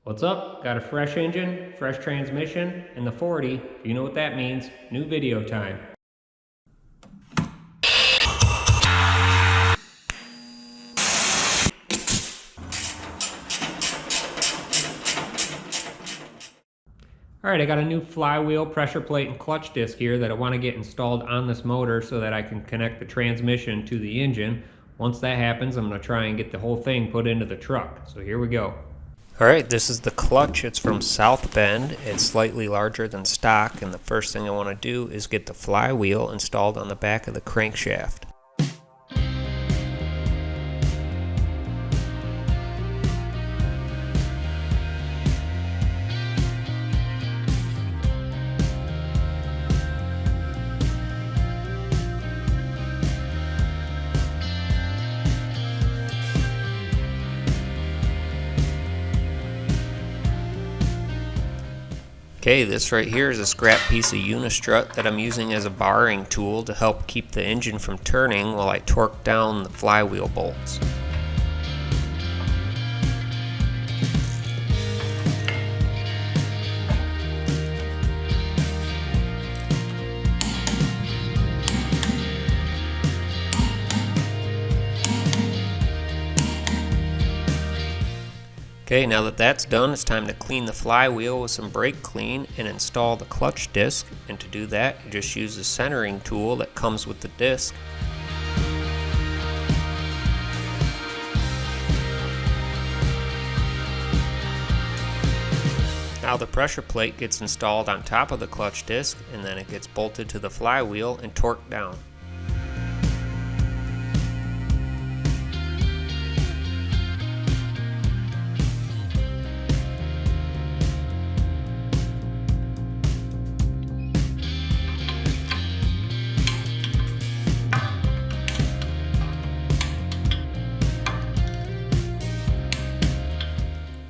What's up? Got a fresh engine, fresh transmission, and the 40. You know what that means. New video time. Alright, I got a new flywheel, pressure plate, and clutch disc here that I want to get installed on this motor so that I can connect the transmission to the engine. Once that happens, I'm going to try and get the whole thing put into the truck. So here we go. Alright, this is the clutch. It's from South Bend. It's slightly larger than stock, and the first thing I want to do is get the flywheel installed on the back of the crankshaft. Okay, this right here is a scrap piece of unistrut that I'm using as a barring tool to help keep the engine from turning while I torque down the flywheel bolts. Okay, now that that's done, it's time to clean the flywheel with some brake clean and install the clutch disc. And to do that, you just use the centering tool that comes with the disc. Now the pressure plate gets installed on top of the clutch disc, and then it gets bolted to the flywheel and torqued down.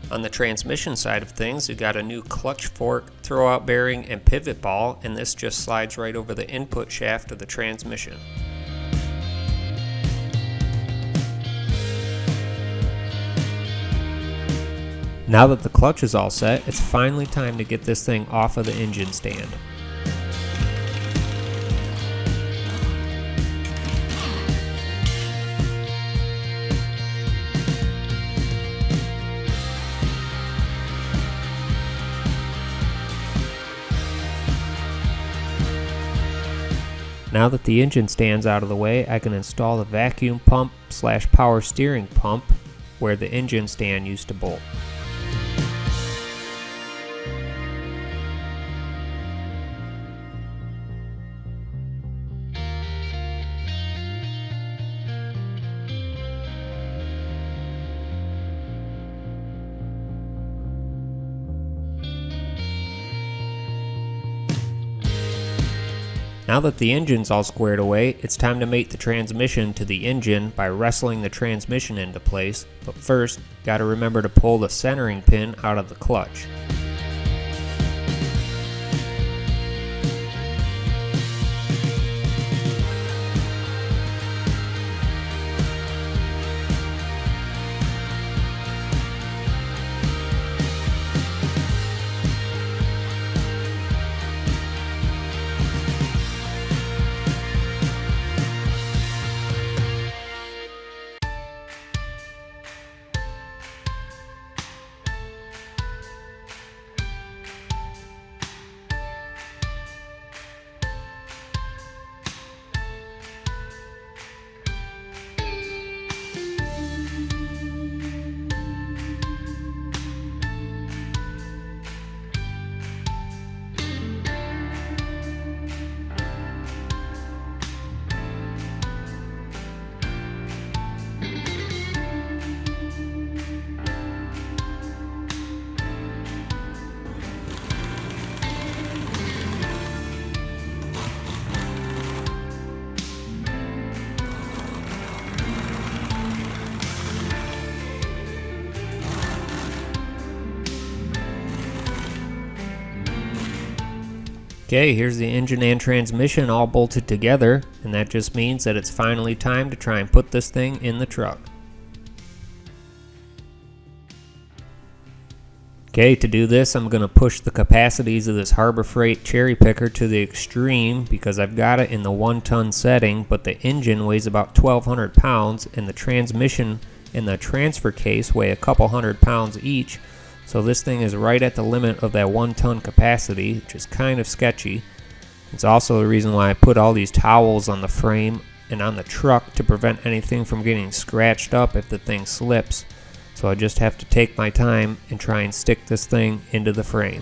On the transmission side of things, we got a new clutch fork, throwout bearing, and pivot ball, and this just slides right over the input shaft of the transmission. Now that the clutch is all set, it's finally time to get this thing off of the engine stand. Now that the engine stands out of the way, I can install the vacuum pump / power steering pump where the engine stand used to bolt. Now that the engine's all squared away, it's time to mate the transmission to the engine by wrestling the transmission into place, but first, gotta remember to pull the centering pin out of the clutch. Okay, here's the engine and transmission all bolted together, and that just means that it's finally time to try and put this thing in the truck. Okay, to do this, I'm going to push the capacities of this Harbor Freight cherry picker to the extreme because I've got it in the 1-ton setting, but the engine weighs about 1,200 pounds and the transmission and the transfer case weigh a couple hundred pounds each. So this thing is right at the limit of that 1-ton capacity, which is kind of sketchy. It's also the reason why I put all these towels on the frame and on the truck to prevent anything from getting scratched up if the thing slips. So I just have to take my time and try and stick this thing into the frame.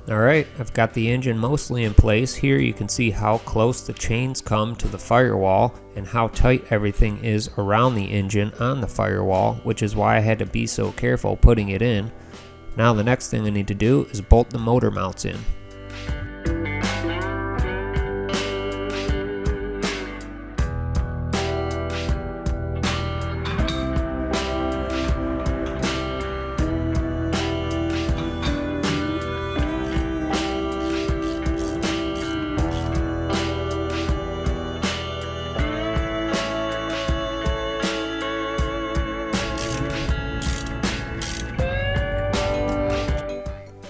Alright, I've got the engine mostly in place. Here you can see how close the chains come to the firewall and how tight everything is around the engine on the firewall, which is why I had to be so careful putting it in. Now the next thing I need to do is bolt the motor mounts in.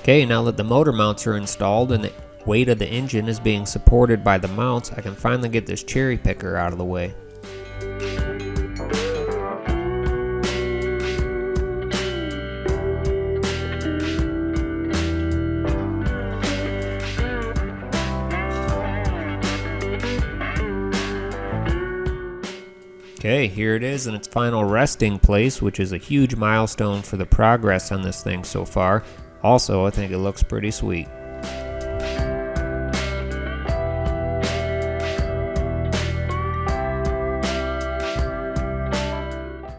Okay, now that the motor mounts are installed and the weight of the engine is being supported by the mounts, I can finally get this cherry picker out of the way. Okay, here it is in its final resting place, which is a huge milestone for the progress on this thing so far. Also, I think it looks pretty sweet.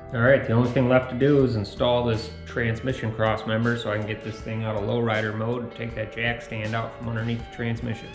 Alright, the only thing left to do is install this transmission cross member so I can get this thing out of lowrider mode and take that jack stand out from underneath the transmission.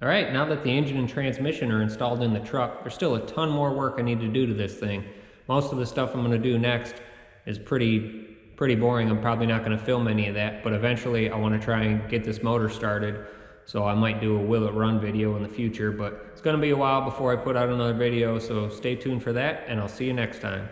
Alright, now that the engine and transmission are installed in the truck, there's still a ton more work I need to do to this thing. Most of the stuff I'm going to do next is pretty boring. I'm probably not going to film any of that, but eventually I want to try and get this motor started. So I might do a will it run video in the future, but it's going to be a while before I put out another video, so stay tuned for that, and I'll see you next time.